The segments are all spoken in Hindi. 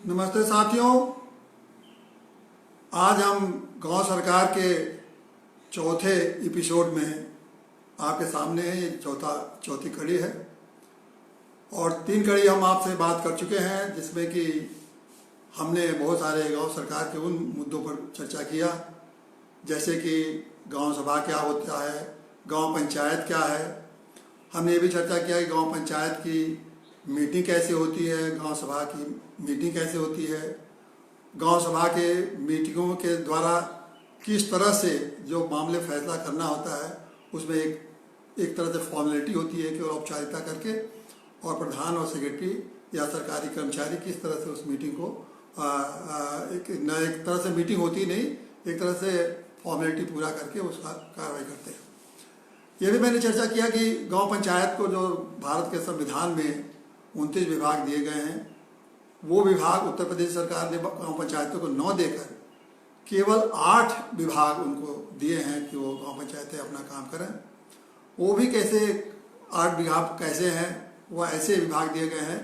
नमस्ते साथियों। आज हम गांव सरकार के चौथे एपिसोड में आपके सामने हैं। ये चौथी कड़ी है और 3 कड़ी हम आपसे बात कर चुके हैं, जिसमें कि हमने बहुत सारे गांव सरकार के उन मुद्दों पर चर्चा किया, जैसे कि गांव सभा क्या होता है, गांव पंचायत क्या है। हमने ये भी चर्चा किया कि गांव पंचायत की मीटिंग कैसे होती है, गांव सभा की मीटिंग कैसे होती है, गांव सभा के मीटिंगों के द्वारा किस तरह से जो मामले फैसला करना होता है उसमें एक तरह से फॉर्मेलिटी होती है कि औपचारिकता करके, और प्रधान और सेक्रेटरी या सरकारी कर्मचारी किस तरह से उस मीटिंग को एक तरह से मीटिंग होती नहीं, एक तरह से फॉर्मेलिटी पूरा करके उसका कार्रवाई करते हैं। ये भी मैंने चर्चा किया कि गांव पंचायत को जो भारत के संविधान में 29 विभाग दिए गए हैं, वो विभाग उत्तर प्रदेश सरकार ने गांव पंचायतों को 9 देकर केवल 8 विभाग उनको दिए हैं कि वो गांव पंचायतें अपना काम करें। वो भी कैसे 8 विभाग कैसे हैं, वो ऐसे विभाग दिए गए हैं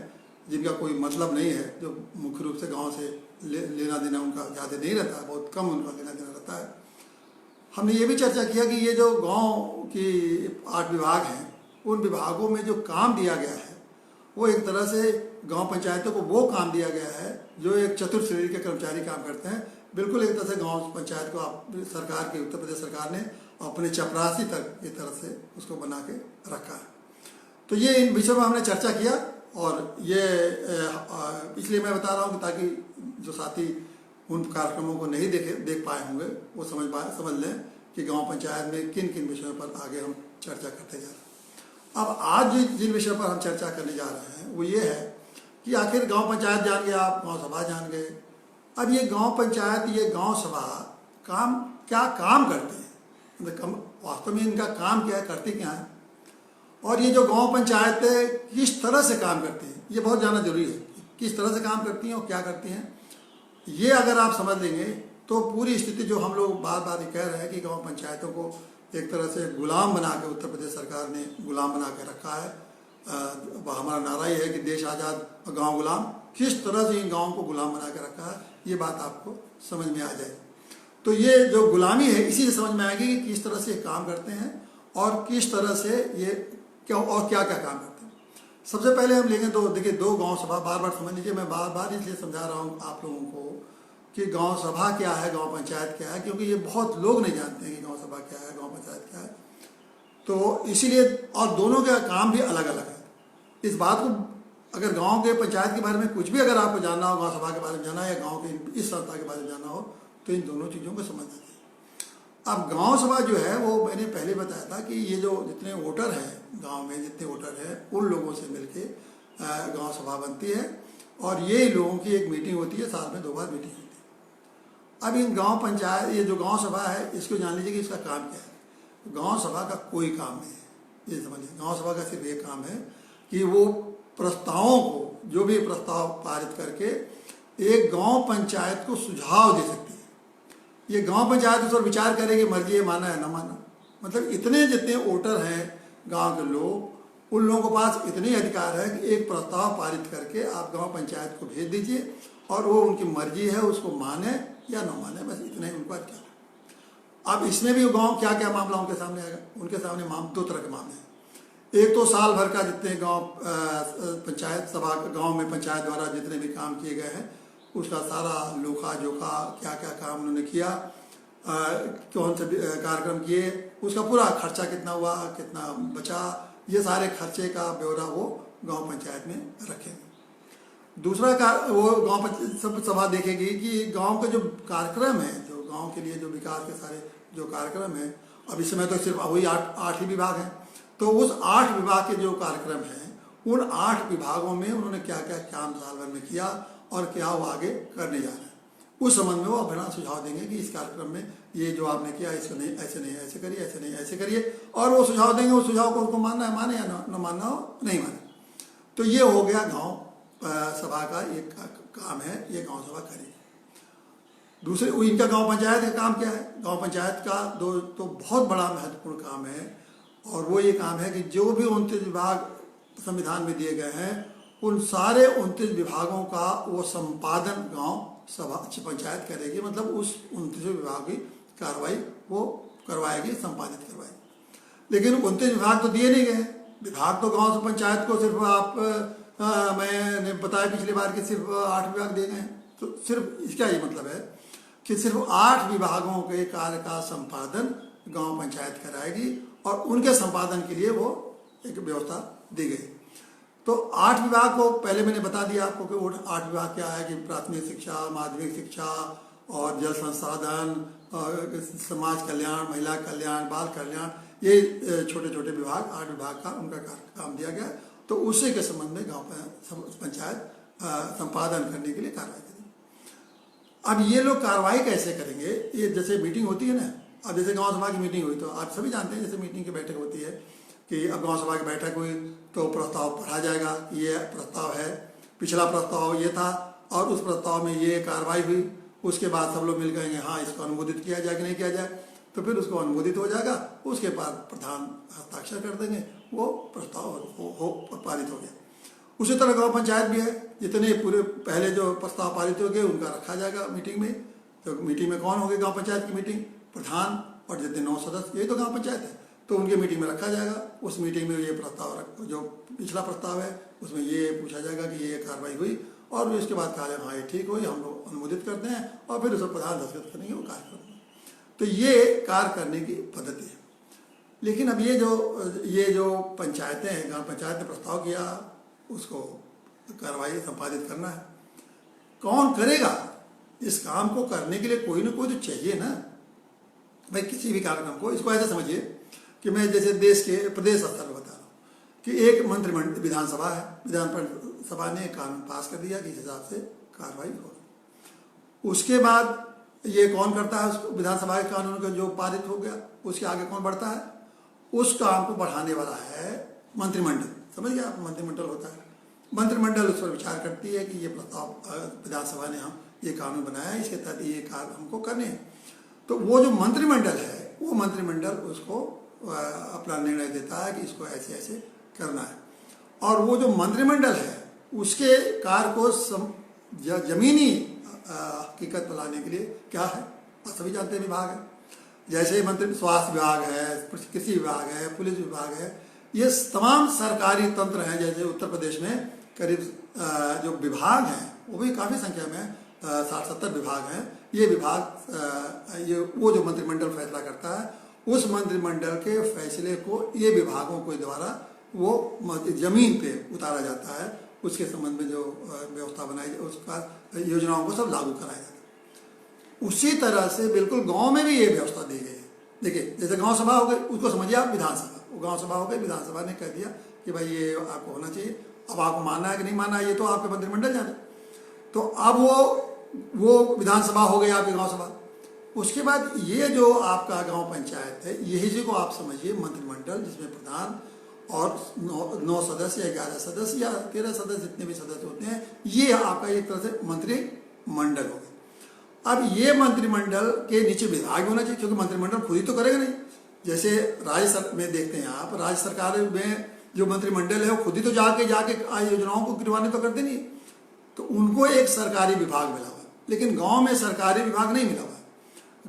जिनका कोई मतलब नहीं है, जो मुख्य रूप से गांव से लेना देना उनका ज़्यादा नहीं रहता, बहुत कम उनका लेना देना रहता है। हमने ये भी चर्चा किया कि ये जो गांव की 8 विभाग हैं, उन विभागों में जो काम दिया गया है वो एक तरह से गांव पंचायतों को वो काम दिया गया है जो एक चतुर्थ श्रेणी के कर्मचारी काम करते हैं। बिल्कुल एक तरह से गांव पंचायत को आप सरकार के उत्तर प्रदेश सरकार ने अपने चपरासी तक एक तरह से उसको बना के रखा है। तो ये इन विषयों में हमने चर्चा किया, और ये इसलिए मैं बता रहा हूँ कि ताकि जो साथी उन कार्यक्रमों को नहीं देख पाए होंगे वो समझ लें कि गांव पंचायत में किन किन विषयों पर आगे हम चर्चा करते जा रहे हैं। अब आज जिन विषयों पर हम चर्चा करने जा रहे हैं वो ये है कि आखिर गांव पंचायत जान गए आप, गांव सभा जान गए। अब ये गांव पंचायत, ये गांव सभा क्या काम करते हैं, मतलब वास्तव में इनका काम क्या है, करती क्या है, और ये जो गांव पंचायतें किस तरह से काम करती हैं, ये बहुत जानना जरूरी है। किस तरह से काम करती हैं और क्या करती हैं, ये अगर आप समझ लेंगे तो पूरी स्थिति जो हम लोग बार बार कह रहे हैं कि गांव पंचायतों को एक तरह से गुलाम बना के उत्तर प्रदेश सरकार ने गुलाम बना के रखा है। हमारा नारा ये है कि देश आज़ाद गांव गुलाम, किस तरह से इन गाँव को गुलाम बना के रखा है, ये बात आपको समझ में आ जाए। तो ये जो गुलामी है इसी से समझ में आएगी कि किस तरह से काम करते हैं और किस तरह से ये क्या काम करते हैं। सबसे पहले हम लेंगे देखिए 2 गांव सभा। बार बार समझ लीजिए, मैं बार बार इसलिए समझा रहा हूँ आप लोगों को कि गांव सभा क्या है, गांव पंचायत क्या है, क्योंकि ये बहुत लोग नहीं जानते हैं कि गांव सभा क्या है, गांव पंचायत क्या है। तो इसीलिए, और दोनों का काम भी अलग अलग है। इस बात को अगर गांव के पंचायत के बारे में कुछ भी अगर आपको जानना हो, गांव सभा के बारे में जानना है या गांव के इस संस्था के बारे में जानना हो, तो इन दोनों चीज़ों को समझना चाहिए। अब गांव सभा जो है वो मैंने पहले बताया था कि ये जो जितने वोटर हैं गांव में, जितने वोटर हैं उन लोगों से मिलके गांव सभा बनती है, और ये लोगों की एक मीटिंग होती है, साल में 2 बार मीटिंग होती है। अब इन गांव पंचायत, ये जो गांव सभा है, इसको जान लीजिए कि इसका काम क्या है। गांव सभा का कोई काम नहीं है, ये समझिए। गांव सभा का सिर्फ एक काम है कि वो प्रस्तावों को, जो भी प्रस्ताव पारित करके एक गांव पंचायत को सुझाव दे सकती है। ये गांव पंचायत उस पर विचार करेगी, मर्जी है माना है ना माना। मतलब इतने जितने वोटर हैं गांव के लोग, उन लोगों के पास इतने अधिकार है कि एक प्रस्ताव पारित करके आप गांव पंचायत को भेज दीजिए, और वो उनकी मर्जी है उसको माने या न माने, बस इतना ही उनका अधिकार है। अब इसमें भी गांव क्या क्या मामला उनके सामने आएगा। उनके सामने 2 तरह के मामले हैं। एक तो साल भर का जितने गांव पंचायत सभा, गांव में पंचायत द्वारा जितने भी काम किए गए हैं उसका सारा लोखा जोखा, क्या क्या काम उन्होंने किया, कौन से कार्यक्रम किए, उसका पूरा खर्चा कितना हुआ, कितना बचा, ये सारे खर्चे का ब्यौरा वो गांव पंचायत में रखेंगे। दूसरा वो गांव सभा देखेगी कि गांव के जो कार्यक्रम है, जो गांव के लिए जो विकास के सारे जो कार्यक्रम है, अब इस समय तो सिर्फ वही 8 ही विभाग हैं, तो उस 8 विभाग के जो कार्यक्रम हैं उन 8 विभागों में उन्होंने क्या क्या काम साल भर में किया और क्या वो आगे करने जा रहे हैं, उस संबंध में वो अपना सुझाव देंगे कि इस कार्यक्रम में ये जो आपने किया इसको नहीं, ऐसे नहीं ऐसे करिए, ऐसे नहीं ऐसे करिए, और वो सुझाव देंगे। उस सुझाव को उनको मानना है माने या न मानना हो नहीं माने। तो ये हो गया गांव सभा का एक काम है, ये गांव सभा करेगी। दूसरे इनका गांव पंचायत का काम क्या है। गांव पंचायत का तो बहुत बड़ा महत्वपूर्ण काम है, और वो ये काम है कि जो भी 29 विभाग संविधान में दिए गए हैं उन सारे 29 विभागों का वो संपादन गांव सभा पंचायत करेगी, मतलब उस 29 विभाग की कार्रवाई वो करवाएगी, संपादित करवाएगी। लेकिन 29 विभाग तो दिए नहीं गए। विभाग तो गांव से पंचायत को सिर्फ मैंने बताया पिछली बार कि सिर्फ 8 विभाग दिए गए हैं। तो सिर्फ इसका ये मतलब है कि सिर्फ 8 विभागों के कार्य का संपादन गांव पंचायत कराएगी और उनके संपादन के लिए वो एक व्यवस्था दी गई। तो 8 विभाग को पहले मैंने बता दिया आपको कि वो 8 विभाग क्या है कि प्राथमिक शिक्षा, माध्यमिक शिक्षा और जल संसाधन, समाज कल्याण, महिला कल्याण, बाल कल्याण, ये छोटे छोटे विभाग 8 विभाग का उनका काम दिया गया। तो उसी के संबंध में गांव पंचायत संपादन करने के लिए कार्रवाई करेगी। अब ये लोग कार्रवाई कैसे करेंगे? ये जैसे मीटिंग होती है ना, अब जैसे गांव सभा की मीटिंग हुई तो आप सभी जानते हैं जैसे मीटिंग की बैठक होती है कि अब गांव सभा की बैठक हुई तो प्रस्ताव पढ़ा जाएगा, ये प्रस्ताव है, पिछला प्रस्ताव ये था और उस प्रस्ताव में ये कार्रवाई हुई। उसके बाद सब लोग मिल कहेंगे हाँ इसको अनुमोदित किया जाए कि नहीं किया जाए, तो फिर उसको अनुमोदित हो जाएगा। उसके बाद प्रधान हस्ताक्षर कर देंगे, वो प्रस्ताव पारित हो गया। उसी तरह गांव पंचायत भी है, जितने पूरे पहले जो प्रस्ताव पारित हो गए उनका रखा जाएगा मीटिंग में। तो मीटिंग में कौन होगी गांव पंचायत की मीटिंग? प्रधान और जितने 9 सदस्य, यही तो गांव पंचायत है, तो उनके मीटिंग में रखा जाएगा। उस मीटिंग में ये प्रस्ताव जो पिछला प्रस्ताव है उसमें ये पूछा जाएगा कि ये कार्रवाई हुई और उसके बाद कहा जाएगा हाँ ये ठीक हुई, हम लोग अनुमोदित करते हैं और फिर उसे प्रधान दस्तखत करेंगे, वो कार्य करेंगे। तो ये कार्य करने की पद्धति है। लेकिन अब ये जो पंचायतें हैं, गांव पंचायत ने प्रस्ताव किया, उसको कार्रवाई संपादित करना है, कौन करेगा? इस काम को करने के लिए कोई ना कोई तो चाहिए ना भाई। किसी भी कार्यक्रम को इसको ऐसा समझिए कि मैं जैसे देश के प्रदेश स्तर पर बता रहा हूँ कि एक मंत्रिमंडल विधानसभा है, विधानसभा ने कानून पास कर दिया कि इस हिसाब से कार्रवाई होगी। उसके बाद ये कौन करता है? उसको विधानसभा के कानून का जो पारित हो गया उसके आगे कौन बढ़ता है? उस काम को बढ़ाने वाला है मंत्रिमंडल। समझ गया? मंत्रिमंडल होता है, मंत्रिमंडल उस पर विचार करती है कि ये प्रस्ताव विधानसभा ने हम ये कानून बनाया है, इसके तहत ये कार्य हमको करने हैं। तो वो जो मंत्रिमंडल है वो मंत्रिमंडल उसको अपना निर्णय देता है कि इसको ऐसे ऐसे करना है। और वो जो मंत्रिमंडल है उसके कार्य को जमीनी हकीकत पर लाने के लिए क्या है, आप सभी जानते हैं, विभाग है। जैसे मंत्री स्वास्थ्य विभाग है, कृषि विभाग है, पुलिस विभाग है, ये तमाम सरकारी तंत्र हैं। जैसे उत्तर प्रदेश में करीब जो विभाग हैं वो भी काफ़ी संख्या में 60-70 विभाग हैं। ये विभाग ये वो जो मंत्रिमंडल फैसला करता है, उस मंत्रिमंडल के फैसले को ये विभागों के द्वारा वो जमीन पे उतारा जाता है। उसके संबंध में जो व्यवस्था बनाई उसका योजनाओं को सब लागू कराया जाता है। उसी तरह से बिल्कुल गांव में भी ये व्यवस्था दी गई है। देखिए जैसे गांव सभा हो गई, उसको समझिए आप विधानसभा, वो गांव सभा हो गई, विधानसभा ने कह दिया कि भाई ये आपको होना चाहिए। अब आपको मानना है कि नहीं मानना है ये तो आपके मंत्रिमंडल जाने। तो अब वो विधानसभा हो गई आपकी गांव सभा। उसके बाद ये जो आपका गांव पंचायत है, यही को आप समझिए मंत्रिमंडल, जिसमें प्रधान और 9 सदस्य या 11 सदस्य या 13 सदस्य जितने भी सदस्य होते हैं, ये आपका एक तरह से मंत्रिमंडल हो गया। अब ये मंत्रिमंडल के नीचे विभाग होना चाहिए, क्योंकि मंत्रिमंडल खुद ही तो करेगा नहीं। जैसे राज्य में देखते हैं आप, राज्य सरकार में जो मंत्रिमंडल है वो खुद ही तो जाके योजनाओं को गिरवाने तो करते नहीं। तो उनको एक सरकारी विभाग मिला हुआ, लेकिन गांव में सरकारी विभाग नहीं मिला हुआ।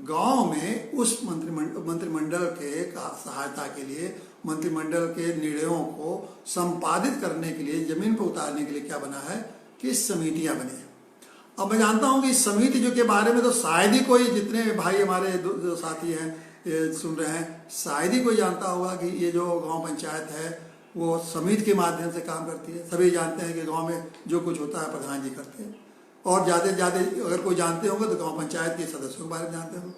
गांव में उस मंत्रिमंडल के सहायता के लिए, मंत्रिमंडल के निर्णयों को संपादित करने के लिए, जमीन पर उतारने के लिए क्या बना है कि समितियां बनी है। अब मैं जानता हूं कि इस समिति जो के बारे में तो शायद ही कोई, जितने भाई हमारे जो साथी हैं ये सुन रहे हैं, शायद ही कोई जानता होगा कि ये जो गांव पंचायत है वो समिति के माध्यम से काम करती है। सभी जानते हैं कि गांव में जो कुछ होता है प्रधान जी करते हैं, और ज़्यादा से ज़्यादा अगर कोई जानते होंगे तो गांव पंचायत के सदस्यों के बारे में जानते होंगे।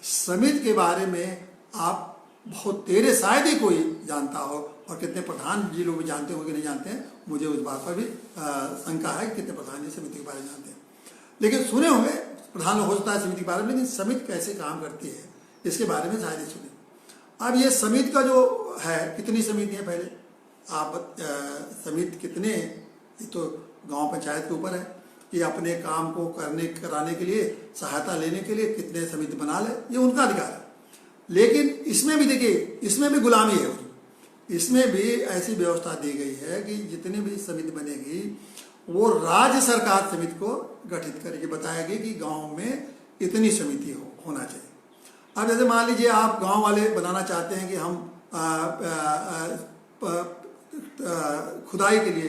समिति के बारे में आप बहुत तेरे शायद ही कोई जानता हो, और कितने प्रधान जी लोग भी जानते होंगे कि नहीं जानते हैं, मुझे उस बात पर भी शंका है कि कितने प्रधान जी समिति के बारे में जानते हैं। लेकिन सुने होंगे प्रधान हो सकता है समिति के बारे में, लेकिन समिति कैसे काम करती है इसके बारे में शायद ही सुने। अब ये समिति का जो है, कितनी समिति है पहले आप समिति कितने, ये तो गांव पंचायत के ऊपर है कि अपने काम को कराने के लिए, सहायता लेने के लिए कितने समिति बना ले, ये उनका अधिकार है। लेकिन इसमें भी देखिए, इसमें भी गुलामी है। इसमें भी ऐसी व्यवस्था दी गई है कि जितनी भी समिति बनेगी वो राज्य सरकार समिति को गठित करेगी, बताएगी कि गांव में इतनी समिति होना चाहिए। अब जैसे मान लीजिए आप गांव वाले बनाना चाहते हैं कि हम खुदाई के लिए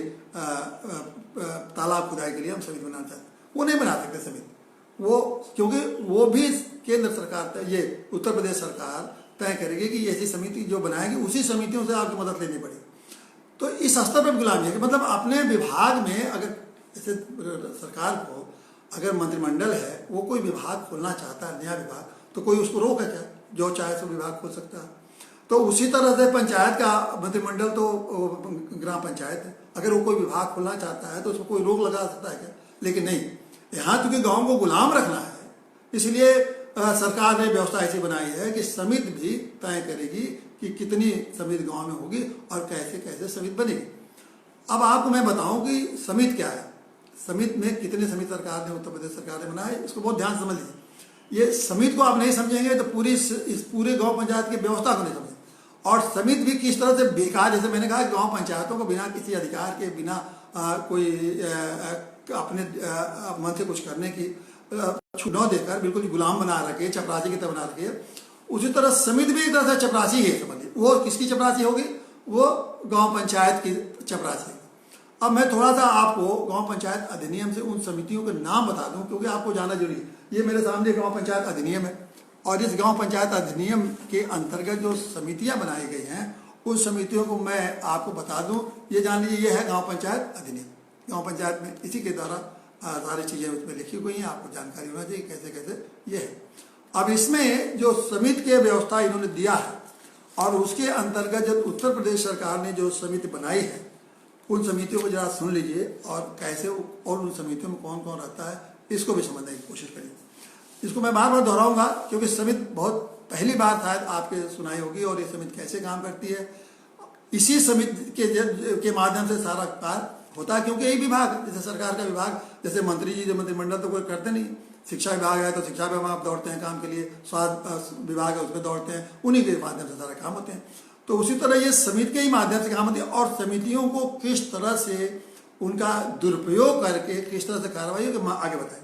तालाब खुदाई के लिए हम समिति बनाना चाहते हैं, वो नहीं बना सकते समिति, वो क्योंकि वो भी केंद्र सरकार, ये उत्तर प्रदेश सरकार तय करेगी कि ऐसी समिति जो बनाएगी उसी समितियों से आपकी मदद लेनी पड़ेगी। तो इस स्तर पर गुलामी है कि मतलब अपने विभाग में अगर जैसे सरकार को अगर मंत्रिमंडल है वो कोई विभाग खोलना चाहता है, नया विभाग, तो कोई उसको रोक है क्या? जो चाहे सो विभाग खोल सकता है। तो उसी तरह से पंचायत का मंत्रिमंडल तो ग्राम पंचायत है, अगर वो कोई विभाग खोलना चाहता है तो उसको कोई रोक लगा सकता है क्या? लेकिन नहीं, यहाँ चूंकि गाँव को गुलाम रखना है इसलिए सरकार ने व्यवस्था ऐसी बनाई है कि समिति भी तय करेगी कि कितनी समिति गांव में होगी और कैसे कैसे समिति बनेगी। अब आपको मैं बताऊं कि समिति क्या है, समिति में कितने समिति सरकार ने, उत्तर प्रदेश सरकार ने बनाए, इसको बहुत ध्यान से समझ लीजिए। ये समिति को आप नहीं समझेंगे तो इस पूरे गांव पंचायत की व्यवस्था को नहीं समझेंगे। और समिति भी किस तरह से बेकार, जैसे मैंने कहा गाँव पंचायतों को बिना किसी अधिकार के, बिना कोई अपने मन से कुछ करने की छूट देकर बिल्कुल गुलाम बना रखे, चपरासी की तरह बना रखे, उसी तरह समिति भी एक तरह से चपरासी है। समझिए वो किसकी चपरासी होगी? वो गांव पंचायत की चपरासी। अब मैं थोड़ा सा आपको गांव पंचायत अधिनियम से उन समितियों के नाम बता दूं क्योंकि आपको जानना जरूरी है। ये मेरे सामने गांव पंचायत अधिनियम है और इस गांव पंचायत अधिनियम के अंतर्गत जो समितियां बनाई गई हैं उन समितियों को मैं आपको बता दूं। ये जान लीजिए, ये है गाँव पंचायत अधिनियम। गाँव पंचायत में इसी के द्वारा सारी चीज़ें उसमें लिखी हुई हैं, आपको जानकारी होना चाहिए कैसे कैसे ये है। अब इसमें जो समिति की व्यवस्था इन्होंने दिया है और उसके अंतर्गत जब उत्तर प्रदेश सरकार ने जो समिति बनाई है उन समितियों को जरा सुन लीजिए और कैसे और उन समितियों में कौन कौन रहता है इसको भी समझने की कोशिश करिए। इसको मैं बार बार दोहराऊंगा क्योंकि समिति बहुत पहली बार शायद आपके सुनाई होगी और ये समिति कैसे काम करती है। इसी समिति के माध्यम से सारा कार्य होता है क्योंकि यही विभाग, जैसे सरकार का विभाग, जैसे मंत्री जी जो मंत्रिमंडल तो कोई करते नहीं, शिक्षा विभाग है तो शिक्षा विभाग में आप दौड़ते हैं काम के लिए, स्वास्थ्य विभाग है उसमें दौड़ते हैं, उन्हीं के माध्यम से सारा काम होते हैं। तो उसी तरह ये समिति के ही माध्यम से काम होती है और समितियों को किस तरह से उनका दुरुपयोग करके किस तरह से कार्रवाई आगे बताएं।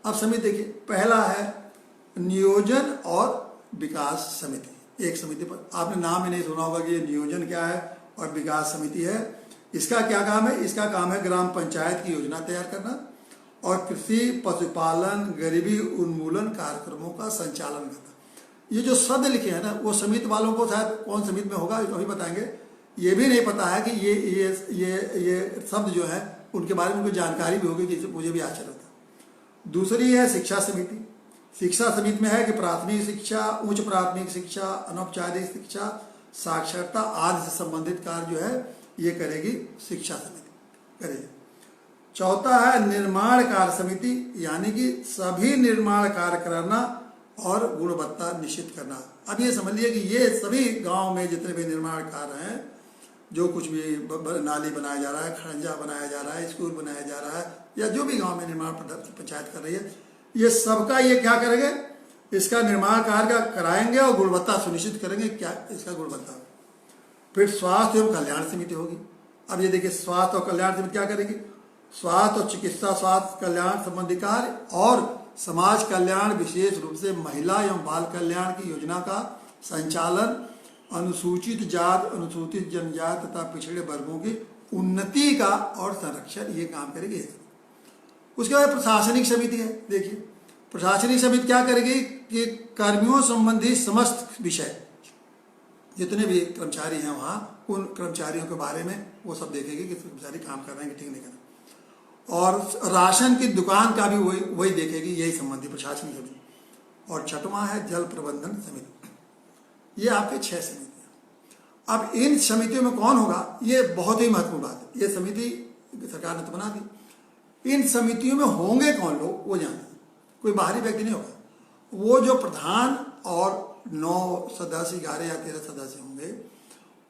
अब समिति देखिए, पहला है नियोजन और विकास समिति। एक समिति पर आपने नाम ही नहीं सुना होगा कि ये नियोजन क्या है और विकास समिति है। इसका क्या काम है? इसका काम है ग्राम पंचायत की योजना तैयार करना और कृषि, पशुपालन, गरीबी उन्मूलन कार्यक्रमों का संचालन करना। ये जो शब्द लिखे हैं ना वो समिति वालों को शायद कौन समिति में होगा तो अभी बताएंगे, ये भी नहीं पता है कि ये शब्द जो है उनके बारे में उनको जानकारी भी होगी जिससे मुझे भी आश्चर्य होता है। दूसरी है शिक्षा समिति। शिक्षा समिति में है कि प्राथमिक शिक्षा, उच्च प्राथमिक शिक्षा, अनौपचारिक शिक्षा, साक्षरता आदि से संबंधित कार्य जो है ये करेगी शिक्षा समिति करेगी। चौथा है निर्माण कार्य समिति, यानी कि सभी निर्माण कार्य करना और गुणवत्ता निश्चित करना। अब ये समझ लिया कि ये सभी गांव में जितने भी निर्माण कार्य हैं, जो कुछ भी नाली बनाया जा रहा है, खड़ंजा बनाया जा रहा है, स्कूल बनाया जा रहा है या जो भी गांव में निर्माण पंचायत कर रही है, ये सबका ये क्या करेंगे? इसका निर्माण कार्य कराएंगे और गुणवत्ता सुनिश्चित करेंगे। क्या इसका गुणवत्ता? फिर स्वास्थ्य एवं कल्याण समिति होगी। अब ये देखिए, स्वास्थ्य और कल्याण समिति क्या करेगी? स्वास्थ्य और चिकित्सा, स्वास्थ्य कल्याण संबंधी कार्य और समाज कल्याण, विशेष रूप से महिला एवं बाल कल्याण की योजना का संचालन, अनुसूचित जाति, अनुसूचित जनजाति तथा पिछड़े वर्गों की उन्नति का और संरक्षण, ये काम करेगी। उसके बाद प्रशासनिक समिति है। देखिए, प्रशासनिक समिति क्या करेगी कि कर्मियों संबंधी समस्त विषय, जितने भी कर्मचारी हैं वहाँ, उन कर्मचारियों के बारे में वो सब देखेगी कि कर्मचारी काम कर रहे हैं कि ठीक नहीं कर रहे। और राशन की दुकान का भी वही देखेगी, यही संबंधी प्रशासनिक समिति। और छठवां है जल प्रबंधन समिति। ये आपके 6 समितियाँ। अब इन समितियों में कौन होगा, ये बहुत ही महत्वपूर्ण बात है। ये समिति सरकार ने तो बना दी। इन समितियों में होंगे कौन लोग वो जानते हैं, कोई बाहरी व्यक्ति नहीं होगा। वो जो प्रधान और 9 सदस्य, 11 या 13 सदस्य होंगे,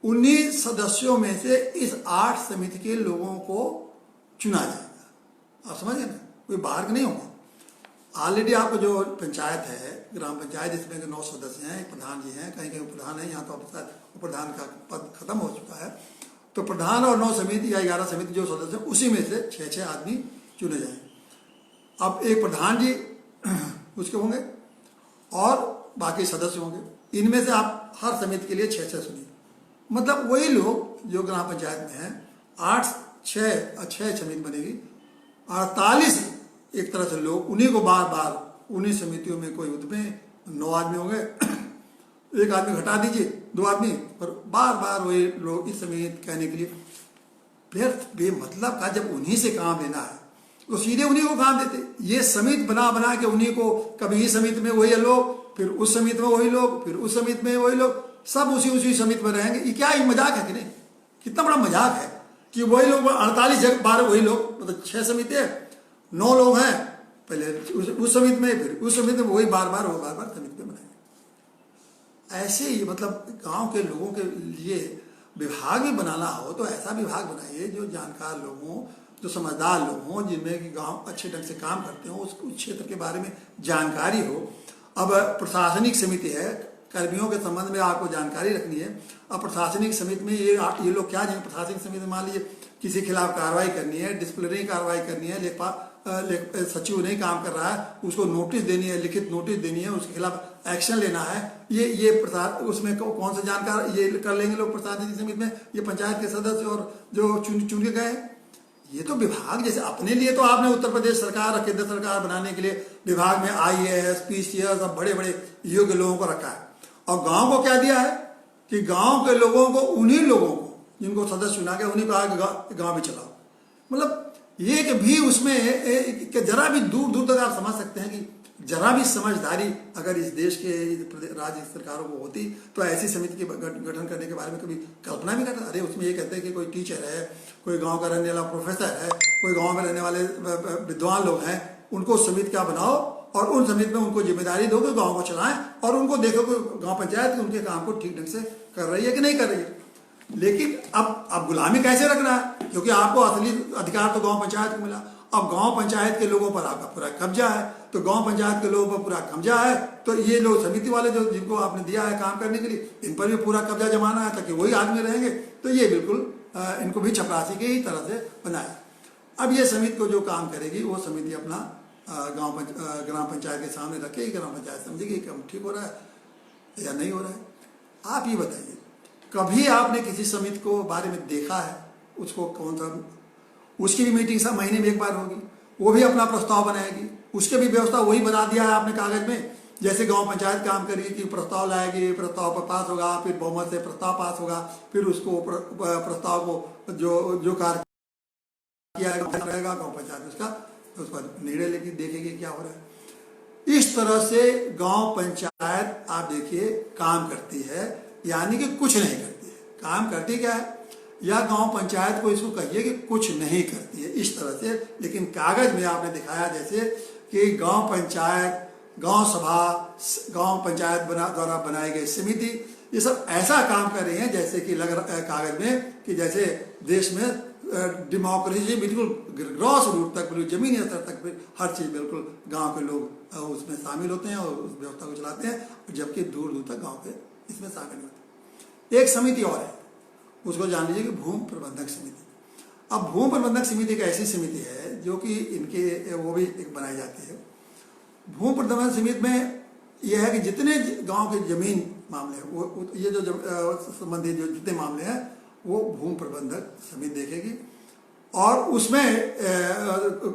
उन्हीं सदस्यों में से इस 8 समिति के लोगों को चुना जाएगा। आप समझ गए ना, कोई बाहर का नहीं होगा। ऑलरेडी आपको जो पंचायत है, ग्राम पंचायत, इसमें 9 सदस्य हैं, एक प्रधान जी हैं, कहीं कहीं प्रधान है, यहाँ तो अब प्रधान का पद खत्म हो चुका है। तो प्रधान और 9 समिति या 11 समिति जो सदस्य हैं, उसी में से 6-6 आदमी चुने जाएंगे। अब एक प्रधान जी उसके होंगे और बाकी सदस्य होंगे। इनमें से आप हर समिति के लिए 6-6 चुनिए। मतलब वही लोग जो ग्राम पंचायत में हैं, 6 समिति बनेगी, 48 एक तरह से लोग, उन्हीं को बार बार उन्हीं समितियों में कोई उसमें 9 आदमी होंगे, एक आदमी घटा दीजिए, 2 आदमी, और बार बार वही लोग इस समिति कहने के लिए व्यर्थ बेमतलब का। जब उन्हीं से काम लेना है तो सीधे उन्हीं को काम देते। ये समिति बना बना के उन्हीं को, कभी इस समिति में वही लोग, फिर उस समिति में वही लोग, फिर उस समिति में वही लोग, सब उसी समिति में रहेंगे। ये क्या, ये मजाक है कि नहीं? कितना बड़ा मजाक है कि वही लोग 48 बार वही लोग, मतलब 6 समिति है, 9 लोग हैं, पहले उस समिति में, फिर उस समिति में, वही बार बार समिति में बनाएंगे। ऐसे ही मतलब गांव के लोगों के लिए विभाग भी बनाना हो तो ऐसा विभाग बनाइए जो जानकार लोग हों, जो समझदार लोग हों, जिनमें कि गांव अच्छे ढंग से काम करते हों, उस क्षेत्र के बारे में जानकारी हो। अब प्रशासनिक समिति है, कर्मियों के संबंध में आपको जानकारी रखनी है। अब प्रशासनिक समिति में ये लोग क्या जाएंगे? प्रशासनिक समिति में मान लीजिए किसी खिलाफ कार्रवाई करनी है, डिसिप्लिनरी कार्रवाई करनी है, सचिव नहीं काम कर रहा है, उसको नोटिस देनी है, लिखित नोटिस देनी है, उसके खिलाफ एक्शन लेना है। ये उसमें कौन सा जानकार ये कर लेंगे लोग प्रशासनिक समिति में? ये पंचायत के सदस्य और जो चुन के गए। ये तो विभाग, जैसे अपने लिए तो आपने उत्तर प्रदेश सरकार और केंद्र सरकार बनाने के लिए विभाग में IAS, PCS और बड़े बड़े योग्य लोगों को रखा है। और गांव को क्या दिया है कि गांव के लोगों को, उन्हीं लोगों को जिनको सदस्य चुना गया, उन्हीं को आगे गांव भी चलाओ। मतलब एक भी उसमें जरा भी दूर तक आप समझ सकते हैं कि जरा भी समझदारी अगर इस देश के राज्य सरकारों को होती तो ऐसी समिति के गठन करने के बारे में कभी कल्पना भी करता। अरे उसमें ये कहते हैं कि कोई टीचर है, कोई गांव का रहने वाला प्रोफेसर है, कोई गांव में रहने वाले विद्वान लोग हैं, उनको समिति का बनाओ और उन समिति में उनको जिम्मेदारी दो कि गाँव को चलाएं और उनको देखो कि गाँव पंचायत उनके काम को ठीक ढंग से कर रही है कि नहीं कर रही है। लेकिन अब गुलामी कैसे रखना है? क्योंकि आपको असली अधिकार तो गांव पंचायत को मिला। अब गांव पंचायत के लोगों पर आपका पूरा कब्जा है, तो गांव पंचायत के लोगों पर पूरा कब्जा है, तो ये लोग समिति वाले जो जिनको आपने दिया है काम करने के लिए, इन पर भी पूरा कब्जा जमाना है ताकि वही आदमी रहेंगे। तो ये बिल्कुल इनको भी चपरासी के ही तरह से बनाए। अब ये समिति को जो काम करेगी वो समिति अपना ग्राम पंचायत के सामने रखेगी, ग्राम पंचायत समझेगी काम ठीक हो रहा है या नहीं हो रहा है। आप ये बताइए, कभी आपने किसी समिति को बारे में देखा है? उसको कौन सा, उसकी भी मीटिंग सब महीने में एक बार होगी, वो भी अपना प्रस्ताव बनाएगी, उसके भी व्यवस्था वही बना दिया है आपने कागज में। जैसे गांव पंचायत काम करेगी कि प्रस्ताव लाएगी, प्रस्ताव पर पास होगा, फिर बहुमत से प्रस्ताव पास होगा, फिर उसको प्रस्ताव को जो कार्य किया रहेगा गाँव पंचायत उसका निर्णय लेके देखेगी क्या हो रहा है। इस तरह से गाँव पंचायत आप देखिए काम करती है, यानी कि कुछ नहीं करती है। काम करती क्या है? या गांव पंचायत को इसको कहिए कि कुछ नहीं करती है इस तरह से। लेकिन कागज में आपने दिखाया जैसे कि गांव पंचायत, गांव सभा, गांव पंचायत द्वारा बनाई गई समिति, ये सब ऐसा काम कर रही हैं जैसे कि लग रहा है कागज में कि जैसे देश में डेमोक्रेसी बिल्कुल ग्रॉस रूट तक, बिल्कुल जमीनी स्तर तक हर चीज बिल्कुल गांव के लोग उसमें शामिल होते हैं और उस व्यवस्था को चलाते हैं, जबकि दूर दूर तक गाँव के इसमें शामिल नहीं होते। एक समिति और है, उसको जान लीजिए कि भूमि प्रबंधक समिति। अब भूमि प्रबंधक समिति एक ऐसी समिति है जो कि इनके वो भी एक बनाई जाती है। भूमि प्रबंधक समिति में यह है कि जितने गांव के जमीन मामले हैं वो ये जो संबंधित जो जितने मामले हैं वो भूमि प्रबंधक समिति देखेगी और उसमें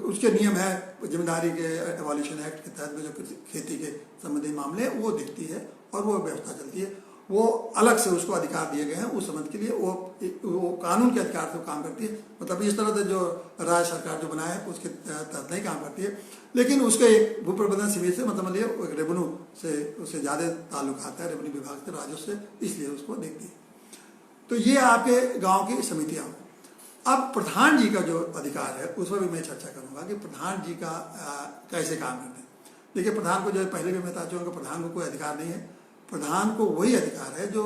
उसके नियम है जिम्मेदारी के एवोल्यूशन एक्ट के तहत में जो खेती के संबंधित मामले वो दिखती है और वो व्यवस्था चलती है। वो अलग से उसको अधिकार दिए गए हैं उस संबंध के लिए, वो कानून के अधिकार से काम करती है। मतलब इस तरह से जो राज्य सरकार जो बनाए है उसके तहत नहीं काम करती है, लेकिन उसके एक भू प्रबंधन समिति से मतलब एक रेवेन्यू से उससे ज़्यादा ताल्लुक आता है, रेवेन्यू विभाग से, राजस्व से, इसलिए उसको देखती है। तो ये आपके गाँव की समितियाँ। अब प्रधान जी का जो अधिकार है उस पर भी मैं चर्चा करूँगा कि प्रधान जी का कैसे काम करते हैं। देखिए, प्रधान को जो पहले भी मैं बता चुका हूँ, प्रधान को कोई अधिकार नहीं है। प्रधान को वही अधिकार है जो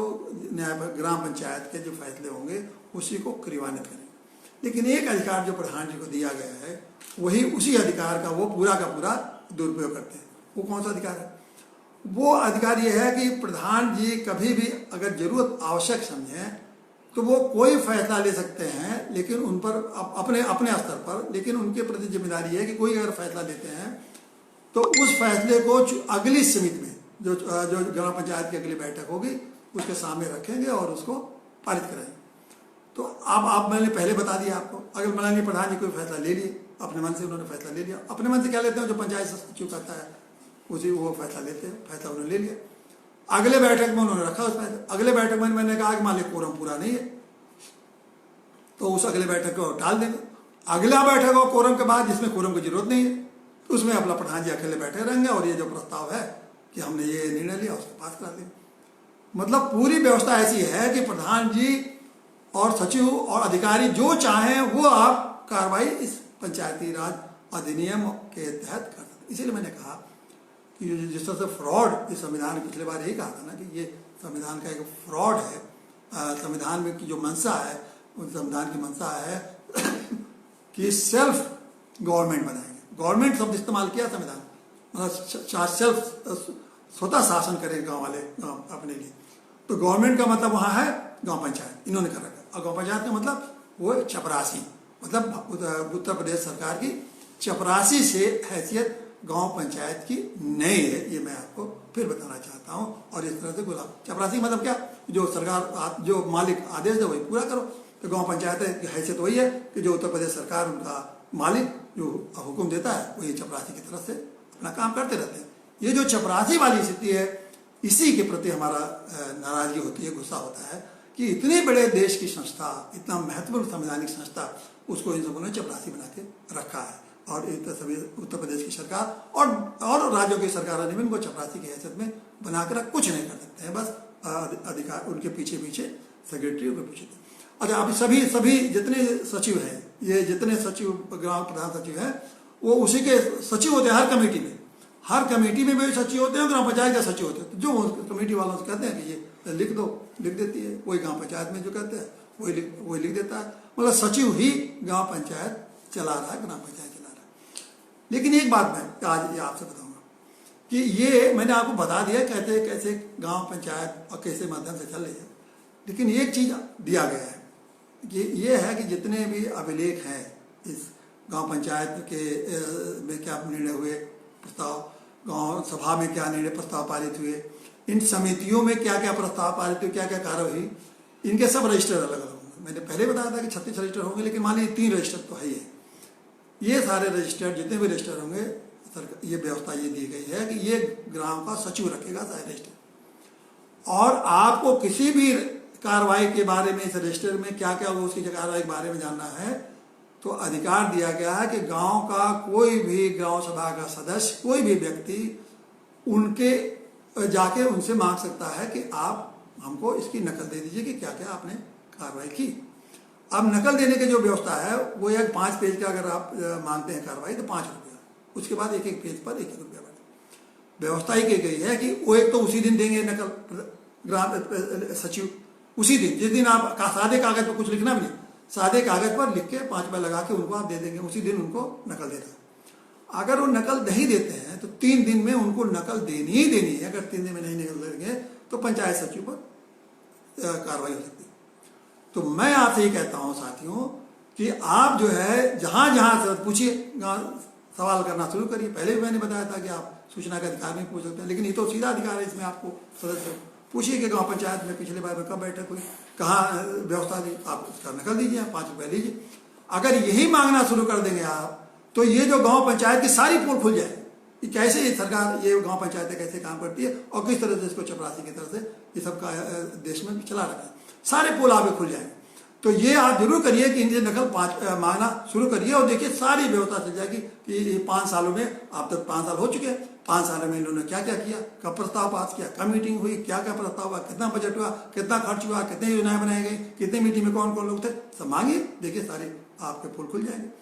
ग्राम पंचायत के जो फैसले होंगे उसी को क्रियान्वित करेंगे। लेकिन एक अधिकार जो प्रधान जी को दिया गया है वही उसी अधिकार का वो पूरा का पूरा दुरुपयोग करते हैं। वो कौन सा अधिकार है? वो अधिकार ये है कि प्रधान जी कभी भी अगर जरूरत आवश्यक समझें तो वो कोई फैसला ले सकते हैं, लेकिन उन पर अपने अपने स्तर पर, लेकिन उनके प्रति जिम्मेदारी है कि कोई अगर फैसला लेते हैं तो उस फैसले को अगली समिति में जो ग्राम पंचायत की अगली बैठक होगी उसके सामने रखेंगे और उसको पारित कराएंगे। तो अब मैंने पहले बता दिया आपको, अगर माननीय प्रधान जी कोई फैसला ले लिए, अपने मन से उन्होंने फैसला ले लिया, अपने मन से क्या लेते हैं, जो पंचायत सचिव कहता है उसी वो फैसला लेते हैं, फैसला उन्होंने ले लिया, अगले बैठक में उन्होंने रखा उस फैसला। अगले बैठक में मैंने कहा कि मान लीजिए कोरम पूरा नहीं है तो उस अगले बैठक को टाल देंगे। अगला बैठक हो कोरम के बाद जिसमें कोरम की जरूरत नहीं है तो उसमें अपना प्रधान जी अकेले बैठे रहेंगे और ये जो प्रस्ताव है कि हमने ये निर्णय लिया उसको पास करा देंगे। मतलब पूरी व्यवस्था ऐसी है कि प्रधान जी और सचिव और अधिकारी जो चाहें वो आप कार्रवाई इस पंचायती राज अधिनियम के तहत कर सकते। इसीलिए मैंने कहा कि जिस तरह से फ्रॉड इस संविधान, पिछले बार यही कहा था ना कि ये संविधान का एक फ्रॉड है। संविधान में की जो मंशा है, उस संविधान की मंशा है कि सेल्फ गवर्नमेंट बनाएंगे। गवर्नमेंट शब्द इस्तेमाल किया संविधान, मतलब सेल्फ, स्वतः शासन करें गांव वाले अपने लिए। तो गवर्नमेंट का मतलब वहाँ है गांव पंचायत, इन्होंने कर रखा। और गांव पंचायत का मतलब वो चपरासी, मतलब उत्तर प्रदेश सरकार की चपरासी से हैसियत गांव पंचायत की नहीं है, ये मैं आपको फिर बताना चाहता हूँ। और इस तरह से गुलाम चपरासी मतलब क्या, जो सरकार जो मालिक आदेश दे वही पूरा करो। तो गांव पंचायत की हैसियत वही है कि जो उत्तर प्रदेश सरकार उनका मालिक जो हुक्म देता है वही चपरासी की तरफ से अपना काम करते रहते हैं। ये जो चपरासी वाली स्थिति है, इसी के प्रति हमारा नाराजगी होती है, गुस्सा होता है कि इतने बड़े देश की संस्था, इतना महत्वपूर्ण संवैधानिक संस्था, उसको इन सबों ने चपरासी बना के रखा है। और सभी उत्तर प्रदेश की सरकार और राज्यों की सरकार ने भी उनको चपरासी की हैसियत में बनाकर कुछ नहीं कर सकते हैं, बस अधिकार उनके पीछे पीछे सेक्रेटरी उनके पीछे। अच्छा, अभी सभी जितने सचिव हैं, ये जितने सचिव ग्राम प्रधान सचिव हैं वो उसी के सचिव होते हैं। हर कमेटी में भी सचिव होते हैं, ग्राम पंचायत के सचिव होते हैं। तो जो कमेटी वालों से कहते हैं कि ये लिख दो, लिख देती है। कोई गांव पंचायत में जो कहते हैं वही लिख देता है। मतलब सचिव ही गांव पंचायत चला रहा है, ग्राम पंचायत चला रहा है। लेकिन एक बात मैं आज ये आपसे बताऊंगा कि ये मैंने आपको बता दिया कैसे कैसे गांव पंचायत और कैसे माध्यम से चल रही है। लेकिन एक चीज दिया गया है कि ये है कि जितने भी अभिलेख हैं इस गांव पंचायत के में क्या निर्णय हुए, प्रस्ताव गांव सभा में क्या निर्णय प्रस्ताव पारित हुए, इन समितियों में क्या क्या प्रस्ताव पारित हुए, क्या क्या कार्रवाई, इनके सब रजिस्टर अलग अलग होंगे। मैंने पहले बताया था कि 36 रजिस्टर होंगे, लेकिन मान लीजिए 3 रजिस्टर तो है ही है। ये सारे रजिस्टर जितने भी रजिस्टर होंगे, ये व्यवस्था ये दी गई है कि ये ग्राम का सचिव रखेगा सारे रजिस्टर। और आपको किसी भी कार्रवाई के बारे में, इस रजिस्टर में क्या क्या हो उसकी कार्रवाई के बारे में जानना है तो अधिकार दिया गया है कि गांव का कोई भी गांव सभा का सदस्य, कोई भी व्यक्ति उनके जाके उनसे मांग सकता है कि आप हमको इसकी नकल दे दीजिए कि क्या क्या आपने कार्रवाई की। अब नकल देने की जो व्यवस्था है वो एक 5 पेज का अगर आप मांगते हैं कार्रवाई तो 5 रुपया, उसके बाद एक एक पेज पर 1-1 रुपया बढ़े। व्यवस्था ही की गई है कि वो एक तो उसी दिन देंगे नकल ग्राम सचिव, उसी दिन जिस दिन आप सादे कागज पर कुछ लिखना भी नहीं, सादे कागज पर लिख के 5 रुपये लगा के उनको आप दे देंगे, उसी दिन उनको नकल देना है। अगर वो नकल नहीं देते हैं तो 3 दिन में उनको नकल देनी ही देनी है। अगर 3 दिन में नहीं नकल देंगे तो पंचायत सचिव पर कार्रवाई हो सकती है। तो मैं आपसे ये कहता हूँ साथियों कि आप जो है जहाँ जहाँ पूछिए, सवाल करना शुरू करिए। पहले भी मैंने बताया था कि आप सूचना के अधिकार में पूछ सकते हैं, लेकिन ये तो सीधा अधिकार है। इसमें आपको सदस्य पूछिए कि गांव पंचायत में पिछले बार में कब बैठक हुई, कहाँ व्यवस्था दी, आप उसका नकल दीजिए, 5 रुपये लीजिए। अगर यही मांगना शुरू कर देंगे आप तो ये जो गांव पंचायत की सारी पोल खुल जाए कि कैसे ये सरकार, ये गांव पंचायतें कैसे काम करती है और किस तरह से इसको चपरासी की तरह से ये सब का देश में चला रखा है, सारे पोल आगे खुल जाएंगे। तो ये आप जरूर करिए कि इनसे नकल मांगना शुरू करिए और देखिए सारी व्यवस्था चल जाएगी कि 5 सालों में, आप तक 5 साल हो चुके हैं, 5 साल में इन्होंने क्या क्या किया, कब प्रस्ताव पास किया, कब मीटिंग हुई, क्या क्या प्रस्ताव हुआ, कितना बजट हुआ, कितना खर्च हुआ, कितनी योजनाएं बनाई गई, कितनी मीटिंग में कौन कौन लोग थे, सब मांगिए, देखिए सारे आपके पोल खुल जाएंगे।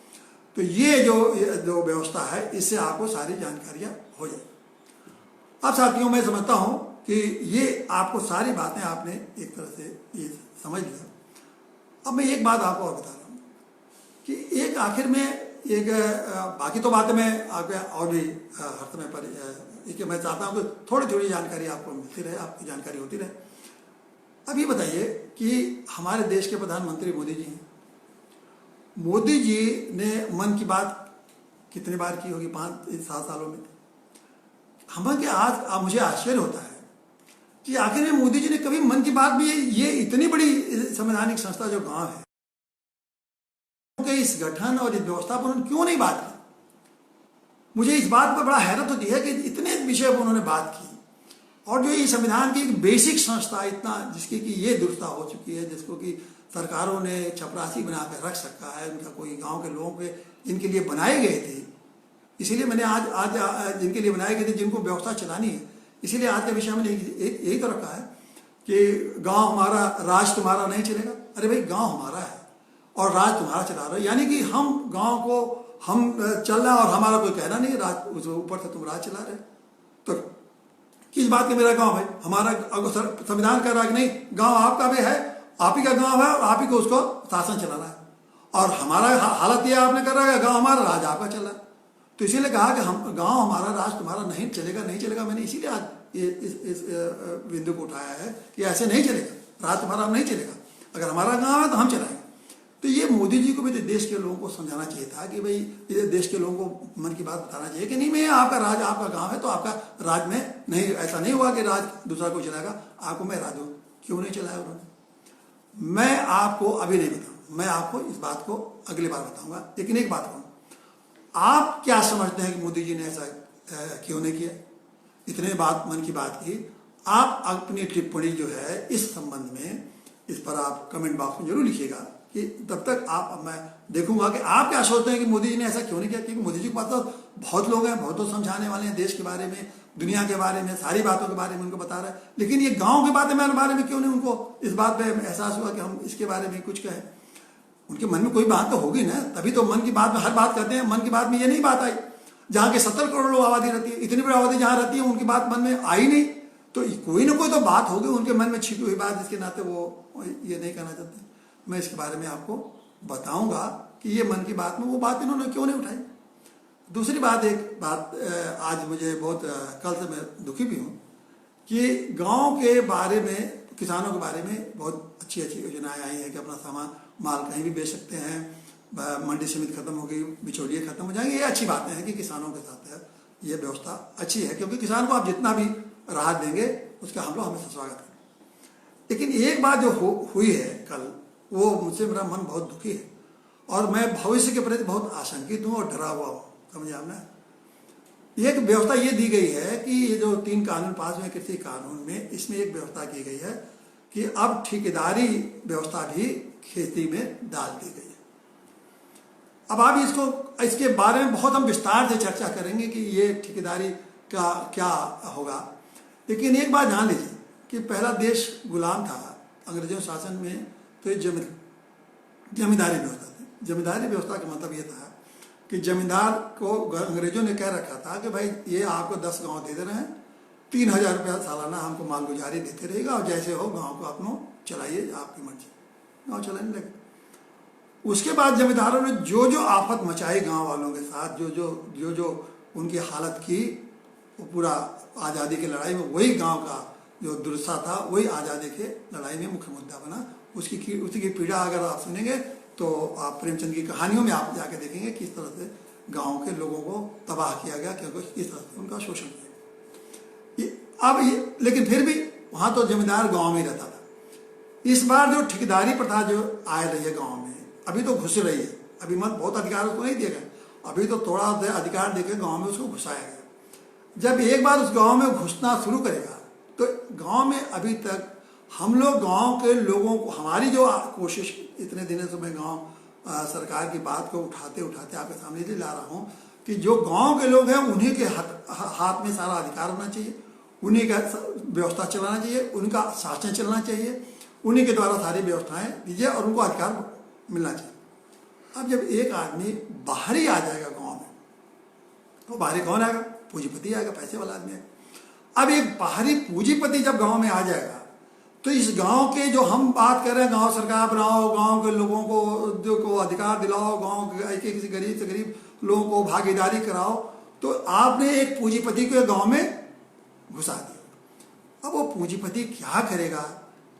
तो ये जो व्यवस्था है इससे आपको सारी जानकारियां हो जाएगी। अब साथियों मैं समझता हूं कि ये आपको सारी बातें आपने एक तरह से ये समझ लिया। अब मैं एक बात आपको और बता रहा हूँ कि एक आखिर में एक बाकी तो बातें मैं आपके और भी हर समय पर कि मैं चाहता हूँ कि थोड़ी थोड़ी जानकारी आपको मिलती रहे, आपकी जानकारी होती रहे। अब ये बताइए कि हमारे देश के प्रधानमंत्री मोदी जी हैं। मोदी जी ने मन की बात कितनी बार की होगी 5-7 सालों में? हमें कि आज मुझे आश्चर्य होता है कि आखिर में मोदी जी ने कभी मन की बात में ये इतनी बड़ी संवैधानिक संस्था जो गांव है के इस गठन और इस व्यवस्था पर उन्होंने क्यों नहीं बात की? मुझे इस बात पर बड़ा हैरत होती है कि इतने विषय पर उन्होंने बात की और जो ये संविधान की एक बेसिक संस्था इतना जिसकी कि ये दुरुस्ता हो चुकी है, जिसको कि सरकारों ने चपरासी बना कर रख सका है, उनका कोई गांव के लोगों के इनके लिए बनाए गए थे, इसीलिए मैंने आज जिनके लिए बनाए गए थे, जिनको व्यवस्था चलानी है, इसीलिए आज के विषय में यही तो रखा है कि गांव हमारा राज तुम्हारा नहीं चलेगा। अरे भाई, गांव हमारा है और राज तुम्हारा चला रहा है, यानी कि हम गांव को हम चल रहे हैं और हमारा कोई कहना नहीं है, राज उस ऊपर से तुम राज चला रहे। तो किस बात के मेरा गांव है? हमारा संविधान कह रहा है कि नहीं, गांव आपका भी है, आप ही का गांव है और आप ही को उसको शासन चलाना है। और हमारा हालत यह आपने कर रहा है, गांव हमारा राज आपका चल रहा है। तो इसीलिए कहा कि हम गांव हमारा राज तुम्हारा नहीं चलेगा, नहीं चलेगा। मैंने इसीलिए आज इस बिंदु को उठाया है कि ऐसे नहीं चलेगा, राज तुम्हारा नहीं चलेगा, अगर हमारा गांव है तो हम चलाएंगे। तो ये मोदी जी को भी देश के लोगों को समझाना चाहिए था कि भाई ये देश के लोगों को मन की बात बताना चाहिए कि नहीं, मैं आपका राज आपका गांव है तो आपका राज में नहीं, ऐसा नहीं हुआ कि राज दूसरा कोई चलाएगा, आपको मैं राज दूँ। क्यों नहीं चलाया उन्होंने? मैं आपको अभी नहीं बताऊँ, मैं आपको इस बात को अगली बार बताऊंगा। लेकिन एक बात कहूँ, आप क्या समझते हैं कि मोदी जी ने ऐसा क्यों नहीं किया? इतने बात मन की बात की, आप अपनी टिप्पणी जो है इस संबंध में इस पर आप कमेंट बॉक्स में जरूर लिखिएगा कि तब तक आप मैं देखूंगा कि आप क्या सोचते हैं कि मोदी जी ने ऐसा क्यों नहीं किया। क्योंकि मोदी जी के पास तो बहुत लोग हैं, बहुत तो समझाने वाले हैं, देश के बारे में, दुनिया के बारे में, सारी बातों के बारे में उनको बता रहे हैं। लेकिन ये गाँव के बारे में क्यों नहीं उनको इस बात पर एहसास हुआ कि हम इसके बारे में कुछ कहें? उनके मन में कोई बात तो होगी ना, तभी तो मन की बात में हर बात करते हैं। मन की बात में ये नहीं बात आई, जहाँ के 70 करोड़ लोग आबादी रहती है, इतनी बड़ी आबादी जहाँ रहती है, उनकी बात मन में आई नहीं। तो कोई ना कोई तो बात होगी उनके मन में छिपी हुई बात, जिसके नाते वो ये नहीं कहना चाहते। मैं इसके बारे में आपको बताऊंगा कि ये मन की बात में वो बात इन्होंने क्यों नहीं उठाई। दूसरी बात, एक बात आज मुझे बहुत कल से मैं दुखी भी हूँ कि गाँव के बारे में, किसानों के बारे में बहुत अच्छी अच्छी योजनाएं आई हैं कि अपना सामान माल कहीं भी बेच सकते हैं, मंडी समिति खत्म हो गई, बिचौलिए खत्म हो जाएंगे। ये अच्छी बातें हैं कि किसानों के साथ है, ये व्यवस्था अच्छी है, क्योंकि किसान को आप जितना भी राहत देंगे उसका हम लोग हमेशा स्वागत करें। लेकिन एक बात जो हुई है कल, वो मुझसे मेरा मन बहुत दुखी है और मैं भविष्य के प्रति बहुत आशंकित हूँ और डरा हुआ हूँ। समझे आपने? एक व्यवस्था ये दी गई है कि ये जो 3 कानून पास हुए कृषि कानून में, इसमें एक व्यवस्था की गई है कि अब ठेकेदारी व्यवस्था भी खेती में डाल दी गई है। अब आप इसके बारे में बहुत हम विस्तार से चर्चा करेंगे कि ये ठेकेदारी का क्या होगा। लेकिन एक बात जान लीजिए कि पहला देश गुलाम था अंग्रेजों शासन में, तो ये जमींदारी व्यवस्था थी। जमींदारी व्यवस्था का मतलब ये था कि जमींदार को अंग्रेजों ने कह रखा था कि भाई ये आपको 10 गांव दे रहे हैं, 3000 रुपया सालाना हमको मालगुजारी देते रहेगा और जैसे हो गांव को अपनो चलाइए, आपकी मर्जी, गांव चलाने लगे। उसके बाद जमींदारों ने जो जो आफत मचाई गांव वालों के साथ, जो जो उनकी हालत की, वो पूरा आज़ादी की लड़ाई में वही गांव का जो दुर्सा था, वही आज़ादी के लड़ाई में मुख्य मुद्दा बना। उसी की पीड़ा अगर आप सुनेंगे तो आप प्रेमचंद की कहानियों में आप जाके देखेंगे किस तरह से गांव के लोगों को तबाह किया गया, क्योंकि किस तरह से उनका शोषण किया। लेकिन फिर भी वहाँ तो जमींदार गांव में रहता था। इस बार जो ठेकेदारी प्रथा जो आ रही है गांव में, अभी तो घुस रही है, अभी मत बहुत अधिकार उसको नहीं दिया गया, अभी तो थोड़ा अधिकार देकर गाँव में उसको घुसाया गया। जब एक बार उस गाँव में घुसना शुरू करेगा तो गाँव में, अभी तक हम लोग गांव के लोगों को, हमारी जो कोशिश इतने दिनों से मैं गांव सरकार की बात को उठाते उठाते आपके सामने इसलिए ला रहा हूं कि जो गांव के लोग हैं उन्हीं के हाथ में सारा अधिकार होना चाहिए, उन्हीं का व्यवस्था चलाना चाहिए, उनका शासन चलना चाहिए, उन्हीं के द्वारा सारी व्यवस्थाएं दीजिए और उनको अधिकार मिलना चाहिए। अब जब एक आदमी बाहरी आ जाएगा गाँव में, तो बाहरी कौन आएगा? पूंजीपति आएगा, पैसे वाला आदमी आएगा। अब एक बाहरी पूंजीपति जब गाँव में आ जाएगा तो इस गांव के जो हम बात कर रहे हैं, गांव सरकार बनाओ, गांव के लोगों को जो को अधिकार दिलाओ, गांव के किसी गरीब से गरीब लोगों को भागीदारी कराओ, तो आपने एक पूंजीपति को गांव में घुसा दिया। अब वो पूंजीपति क्या करेगा,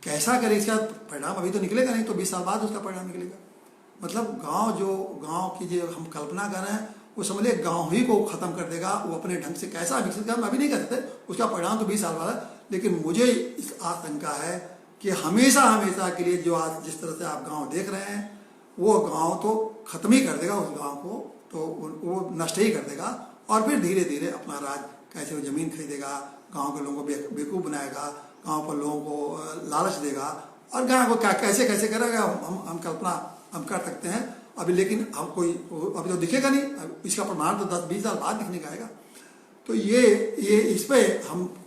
कैसा करेगा, इसका परिणाम अभी तो निकलेगा नहीं, तो 20 साल बाद उसका परिणाम निकलेगा। मतलब गांव की जो हम कल्पना कर रहे हैं, वो समझ लिया गाँव ही को ख़त्म कर देगा। वो अपने ढंग से कैसा विकसित कर अभी नहीं कर सकते, उसका परिणाम तो 20 साल बाद है। लेकिन मुझे इस आशंका है कि हमेशा हमेशा के लिए जो आज जिस तरह से आप गांव देख रहे हैं, वो गांव तो ख़त्म ही कर देगा, उस गांव को तो वो नष्ट ही कर देगा। और फिर धीरे धीरे अपना राज कैसे वो ज़मीन खरीदेगा, गांव के लोगों को बेवकूफ़ बनाएगा, गांव पर लोगों को लालच देगा, और गांव को क्या कैसे कैसे करेगा हम कल्पना हम कर सकते हैं अभी। लेकिन हम कोई अभी तो दिखेगा नहीं, इसका प्रमाण तो 10-20 साल बाद दिखने का आएगा। तो ये इस पर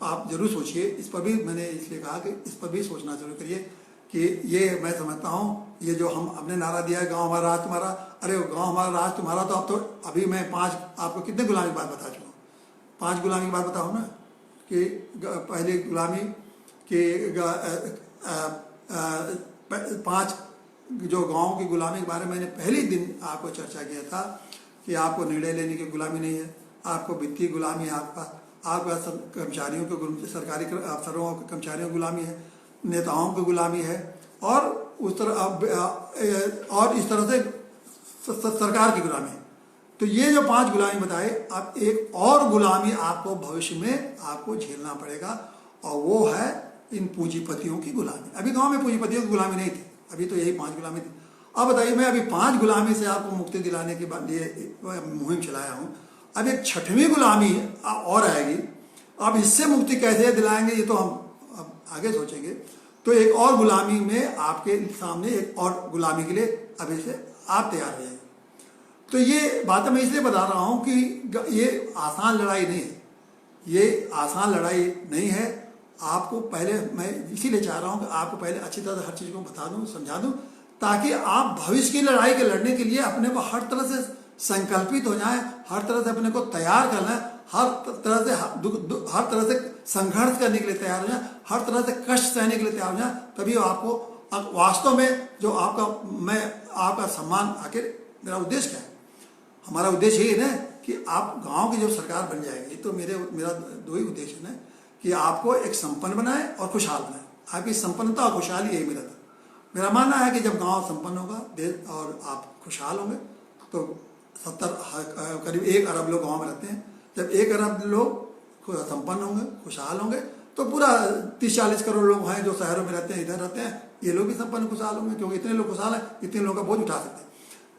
आप जरूर सोचिए। इस पर भी मैंने इसलिए कहा कि इस पर भी सोचना जरूर करिए कि ये मैं समझता हूँ, ये जो हमने नारा दिया है, गांव हमारा राज तुम्हारा, अरे गांव हमारा राज तुम्हारा, तो अब तो अभी मैं 5 आपको कितने गुलामी की बात बता चुका हूँ, 5 गुलामी की बात बताऊँ ना, कि पहली गुलामी कि 5 जो गांव की गुलामी के बारे में मैंने पहले दिन आपको चर्चा किया था कि आपको निर्णय लेने की गुलामी नहीं है, आपको वित्तीय गुलामी है, आपका कर्मचारियों के सरकारी अफसरों कर्मचारियों की गुलामी है, नेताओं की गुलामी है, और उस तरह और इस तरह से सरकार की गुलामी है। तो ये जो 5 गुलामी बताए, अब एक और गुलामी आपको भविष्य में आपको झेलना पड़ेगा, और वो है इन पूंजीपतियों की गुलामी। अभी गांव में पूंजीपतियों की गुलामी नहीं थी, अभी तो यही 5 गुलामी थी। अब बताइए, मैं अभी 5 गुलामी से आपको मुक्ति दिलाने के लिए मुहिम चलाया हूँ। अब एक 6वीं गुलामी और आएगी। अब इससे मुक्ति कैसे दिलाएंगे, ये तो हम अब आगे सोचेंगे। तो एक और गुलामी में आपके सामने एक और गुलामी के लिए अभी से आप तैयार हो जाइए। तो ये बात मैं इसलिए बता रहा हूँ कि ये आसान लड़ाई नहीं है, ये आसान लड़ाई नहीं है। आपको पहले मैं इसीलिए चाह रहा हूँ कि आपको पहले अच्छी तरह हर चीज़ को बता दूँ, समझा दूँ, ताकि आप भविष्य की लड़ाई के लड़ने के लिए अपने को हर तरह से संकल्पित हो जाएं, हर तरह से अपने को तैयार कर लें, हर तरह से संघर्ष करने के लिए तैयार हो जाएं, हर तरह से कष्ट सहने के लिए तैयार हो जाएं। तभी आपको वास्तव में जो आपका सम्मान, आखिर मेरा उद्देश्य क्या है? हमारा उद्देश्य ये है ना कि आप गांव की जो सरकार बन जाएगी, तो मेरा 2 ही उद्देश्य है ना, कि आपको एक संपन्न बनाए और खुशहाल बनाए। आपकी संपन्नता और खुशहाली यही मेरा मानना है कि जब गांव संपन्न होगा, देश और आप खुशहाल होंगे, तो करीब 1 अरब लोग गांव में रहते हैं। जब 1 अरब लोग संपन्न होंगे, खुशहाल होंगे, तो पूरा 30-40 करोड़ लोग हैं जो शहरों में रहते हैं, इधर रहते हैं, ये लोग भी संपन्न खुशहाल होंगे, क्योंकि इतने लोग खुशहाल हैं, इतने लोगों का बोझ उठा सकते हैं।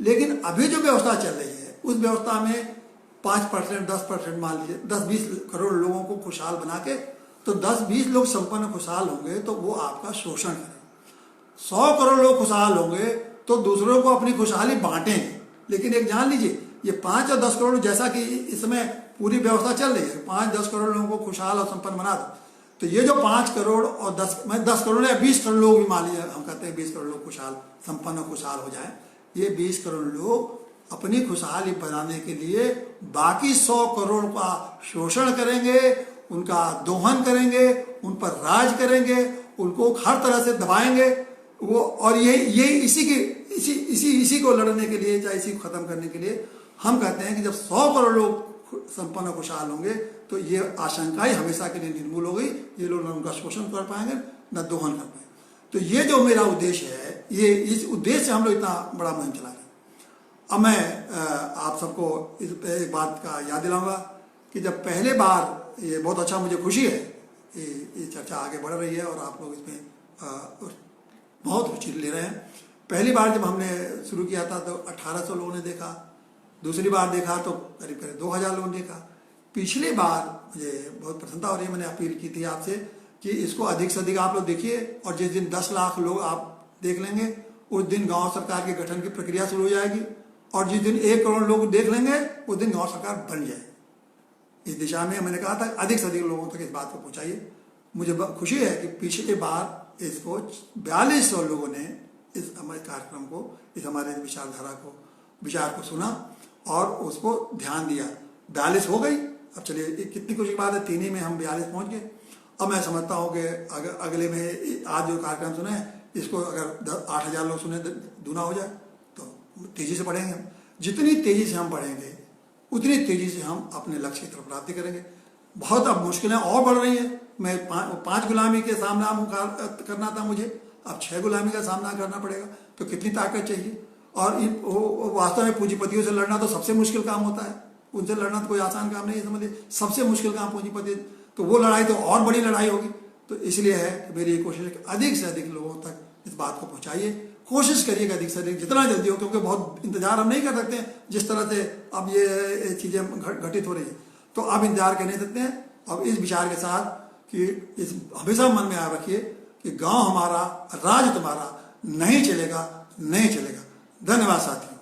लेकिन अभी जो व्यवस्था चल रही है, उस व्यवस्था में 5%, 10% मान लीजिए, 10-20 करोड़ लोगों को खुशहाल बना के, तो 10-20 लोग संपन्न खुशहाल होंगे, तो वो आपका शोषण करेंगे। 100 करोड़ लोग खुशहाल होंगे, तो दूसरों को अपनी खुशहाली बांटेंगे। लेकिन एक जान लीजिए, ये 5 और 10 करोड़, जैसा कि इस समय पूरी व्यवस्था चल रही है, 5-10 करोड़ लोगों को खुशहाल और संपन्न बना दो, तो ये जो 5 करोड़ और 10 करोड़ या 20 करोड़ लोग भी मान लीजिए, हम कहते हैं 20 करोड़ लोग खुशहाल, संपन्न और खुशहाल हो जाए, ये 20 करोड़ लोग अपनी खुशहाली बनाने के लिए बाकी 100 करोड़ का शोषण करेंगे, उनका दोहन करेंगे, उन पर राज करेंगे, उनको हर तरह से दबाएंगे वो। और ये इसी को लड़ने के लिए, चाहे इसी को खत्म करने के लिए हम कहते हैं कि जब 100 करोड़ लोग संपन्न खुशहाल होंगे, तो ये आशंकाएं हमेशा के लिए निर्मूल हो गई। ये लोग न उनका शोषण कर पाएंगे, न दोहन कर पाएंगे। तो ये जो मेरा उद्देश्य है, ये इस उद्देश्य से हम लोग इतना बड़ा मुहिम चला रहे हैं। अब मैं आप सबको इस एक बात का याद दिलाऊंगा कि जब पहले बार, ये बहुत अच्छा, मुझे खुशी है ये चर्चा आगे बढ़ रही है और आप लोग इसमें बहुत रुचि ले रहे हैं। पहली बार जब हमने शुरू किया था तो 1800 लोगों ने देखा, दूसरी बार देखा तो करीब 2000 लोगों ने देखा। पिछली बार मुझे बहुत प्रसन्नता हो रही है, मैंने अपील की थी आपसे कि इसको अधिक से अधिक आप लोग देखिए, और जिस दिन 10 लाख लोग आप देख लेंगे, उस दिन गांव सरकार के गठन की प्रक्रिया शुरू हो जाएगी, और जिस दिन 1 करोड़ लोग देख लेंगे, उस दिन गांव सरकार बन जाएगी। इस दिशा में मैंने कहा था अधिक से अधिक लोगों तक इस बात को पहुंचाइए। मुझे खुशी है कि पिछली बार इसको 4200 लोगों ने इस हमारे कार्यक्रम को, इस हमारे विचार को सुना और उसको ध्यान दिया। 42 हो गई, अब चलिए कितनी खुशी की बात है, 3 ही में हम 42 पहुंच गए। अब मैं समझता हूँ कि अगले में आज जो कार्यक्रम सुने इसको अगर 8,000 लोग सुने दूना हो जाए तो तेजी से पढ़ेंगे हम। जितनी तेजी से हम पढ़ेंगे उतनी तेजी से हम अपने लक्ष्य की तरफ प्राप्ति करेंगे। बहुत अब मुश्किलें और बढ़ रही हैं। मैं 5 गुलामी के सामना करना था मुझे, अब 6 गुलामी का सामना करना पड़ेगा। तो कितनी ताकत चाहिए। और वास्तव में पूंजीपतियों से लड़ना तो सबसे मुश्किल काम होता है। उनसे लड़ना तो कोई आसान काम नहीं है, समझिए सबसे मुश्किल काम पूंजीपति। तो वो लड़ाई तो और बड़ी लड़ाई होगी। तो इसलिए है कि मेरी ये कोशिश है कि अधिक से अधिक लोगों तक इस बात को पहुंचाइए। कोशिश करिएगा अधिक से अधिक जितना जल्दी हो, क्योंकि बहुत इंतजार हम नहीं कर सकते हैं। जिस तरह से अब ये चीज़ें घटित हो रही है तो अब इंतजार कर नहीं सकते हैं। अब इस विचार के साथ कि इस हमेशा मन में याद रखिए कि गांव हमारा, राज तुम्हारा, नहीं चलेगा, नहीं चलेगा। धन्यवाद साथियों।